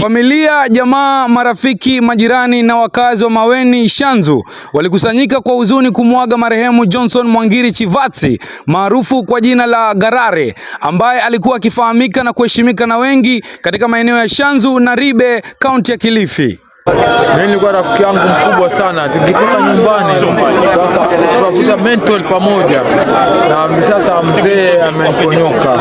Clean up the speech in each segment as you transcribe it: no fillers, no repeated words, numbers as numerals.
Familia, jamaa, marafiki, majirani na wakazi wa Maweni Shanzu walikusanyika kwa huzuni kumwaga marehemu Johnson Mwangiri Chivatsi maarufu kwa jina la Garare, ambaye alikuwa akifahamika na kuheshimika na wengi katika maeneo ya Shanzu na Ribe, kaunti ya Kilifi. Mimi nilikuwa rafiki yangu mkubwa sana, tukitoka nyumbani tukavuta mental pamoja, na sasa mzee ameniponyoka.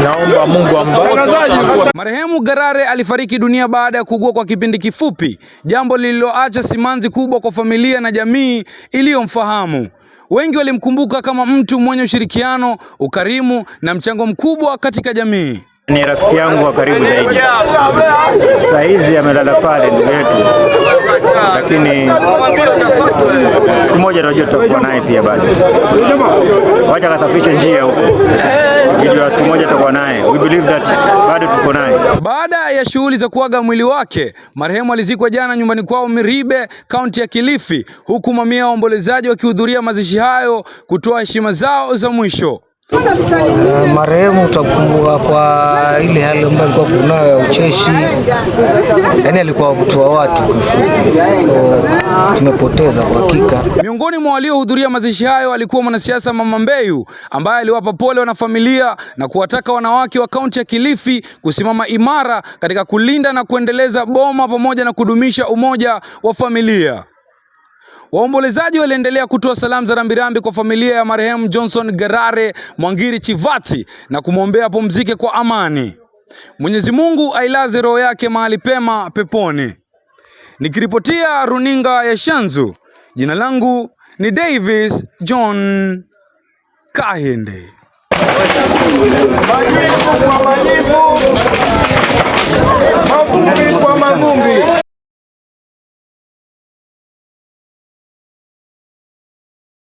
Naomba Mungu ambariki. Marehemu Garare alifariki dunia baada ya kuugua kwa kipindi kifupi, jambo lililoacha simanzi kubwa kwa familia na jamii iliyomfahamu. Wengi walimkumbuka kama mtu mwenye ushirikiano, ukarimu na mchango mkubwa katika jamii. Ni rafiki yangu wa karibu zaidi. Sasa hizi amelala pale ndugu yetu, lakini siku moja tunajua tutakuwa naye pia bado. Wacha kasafishe njia huko, video siku moja tutakuwa naye. We believe that bado tuko naye. Baada ya shughuli za kuaga mwili wake, marehemu alizikwa jana nyumbani kwao Ribe, kaunti ya Kilifi, huku mamia waombolezaji wakihudhuria mazishi hayo kutoa heshima zao za mwisho. Marehemu utakumbuka kwa ile hali ambayo alikuwa kunayo ya ucheshi, yani alikuwa mtu wa watu kifupi, so tumepoteza kwa hakika. Miongoni mwa waliohudhuria mazishi hayo alikuwa mwanasiasa Mama Mbeyu, ambaye aliwapa pole wanafamilia na kuwataka wanawake wa kaunti ya Kilifi kusimama imara katika kulinda na kuendeleza boma pamoja na kudumisha umoja wa familia. Waombolezaji waliendelea kutoa salamu za rambirambi kwa familia ya marehemu Johnson Garare Mwangiri Chivatsi na kumwombea apumzike kwa amani. Mwenyezi Mungu ailaze roho yake mahali pema peponi. Nikiripotia runinga ya Shanzu, jina langu ni Davis John Kahinde.